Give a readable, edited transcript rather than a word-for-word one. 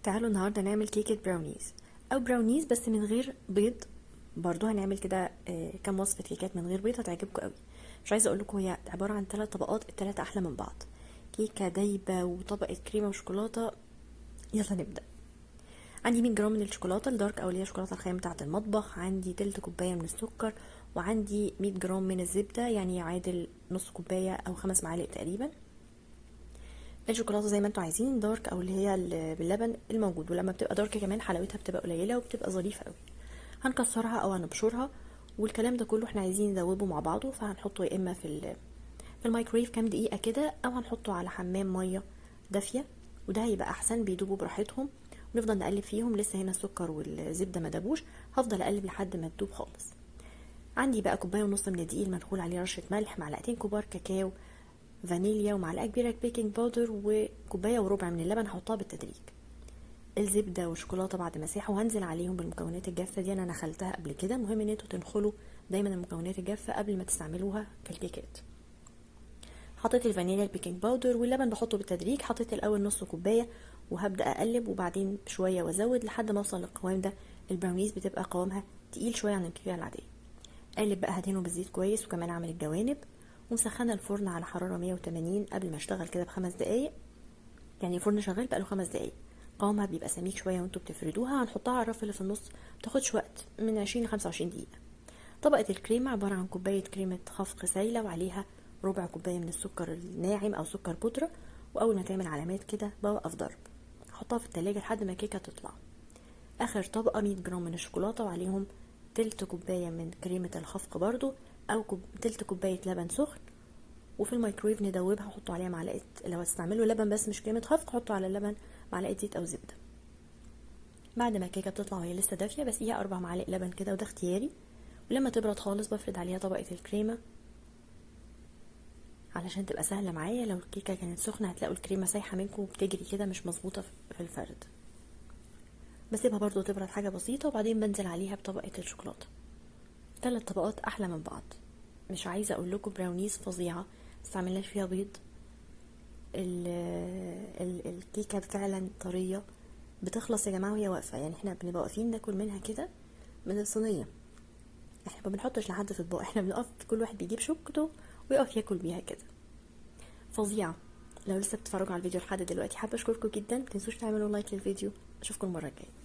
تعالوا النهاردة نعمل كيكة براونيز او براونيز بس من غير بيض. برضو هنعمل كده كام وصفة كيكات من غير بيض هتعجبكم قوي. مش عايزة اقولكم هي عبارة عن 3 طبقات، التلاتة احلى من بعض، كيكة دايبة وطبقة كريمة وشوكولاتة. يلا نبدأ. عندي 100 جرام من الشوكولاتة الدارك او اللي هي الشوكولاتة الخام بتاعة المطبخ، عندي تلت كوباية من السكر، وعندي 100 جرام من الزبدة يعني يعادل نص كوباية او 5 معالق تقريبا. الشوكولاته زي ما انتوا عايزين، دارك او اللي هي باللبن الموجود، ولما بتبقى دارك كمان حلاوتها بتبقى قليله وبتبقى ظريفه قوي. هنكسرها او هنبشرها، والكلام ده كله احنا عايزين ندوبه مع بعضه، فهنحطه يا اما في الميكرويف كام دقيقه كده، او هنحطه على حمام ميه دافيه، وده هيبقى احسن، بيدوبوا براحتهم. ونفضل نقلب فيهم، لسه هنا السكر والزبده ما دابوش، هفضل اقلب لحد ما تدوب خالص. عندي بقى كوبايه ونص من الدقيق المنخول عليه رشه ملح، معلقتين كبار كاكاو، فانيليا، ومعلقه كبيره بيكنج باودر، وكوبايه وربع من اللبن هحطها بالتدريج. الزبده والشوكولاته بعد ما ساحوا هنزل عليهم بالمكونات الجافه دي، انا نخلتها قبل كده، مهم ان انتوا تنخلوا دايما المكونات الجافه قبل ما تستعملوها في الكيكات. حطيت الفانيليا البيكنج باودر واللبن بحطه بالتدريج، حطيت الاول نص كوبايه وهبدا اقلب، وبعدين شويه وازود لحد ما اوصل للقوام ده. البراونيز بتبقى قوامها تقيل شويه عن الكيكه العاديه. قلب بقى، هدهنه بالزيت كويس، وكمان اعمل الجوانب، ومسخنه الفرن على حراره 180 قبل ما اشتغل كده ب5 دقايق. يعني الفرن شغال بقاله 5 دقايق. قوامها بيبقى سميك شويه وانتوا بتفردوها، هنحطها على الرف اللي في النص، متاخدش وقت، من 20 ل 25 دقيقه. طبقه الكريمه عباره عن كوبايه كريمه خفق سايله، وعليها ربع كوبايه من السكر الناعم او سكر بودره، واول ما تعمل علامات كده بوقف ضرب. احطها في التلاجة لحد ما الكيكه تطلع. اخر طبقه 100 جرام من الشوكولاته، وعليهم تلت كوبايه من كريمه الخفق برضو، او تلت كوبايه لبن سخن، وفي الميكرويف ندوبها. حطوا عليها معلقه، لو هتستعملوا لبن بس مش كريمه خفق حطوا على اللبن معلقه زيت او زبده. بعد ما الكيكه بتطلع وهي لسه دافيه بسقيها 4 معالق لبن كده، وده اختياري. ولما تبرد خالص بفرد عليها طبقه الكريمه علشان تبقى سهله معايا. لو الكيكه كانت سخنه هتلاقوا الكريمه سايحه منكم وبتجري كده، مش مظبوطه في الفرد. بسيبها برضو تبرد حاجه بسيطه، وبعدين بنزل عليها بطبقه الشوكولاته. 3 طبقات احلى من بعض. مش عايزه اقول لكم براونيز فظيعه، استعملناش فيها بيض. الكيكه فعلا طريه، بتخلص يا جماعه وهي واقفه، يعني احنا بنبقى واقفين ناكل منها كده من الصينيه، احنا ما بنحطش لحد في اطباق، احنا بنقف كل واحد بيجيب شوكته ويقف ياكل بيها كده. فظيعه. لو لسه بتتفرجوا على الفيديو لحد دلوقتي حابه اشكركم جدا، متنسوش تعملوا لايك للفيديو. اشوفكم المره الجايه.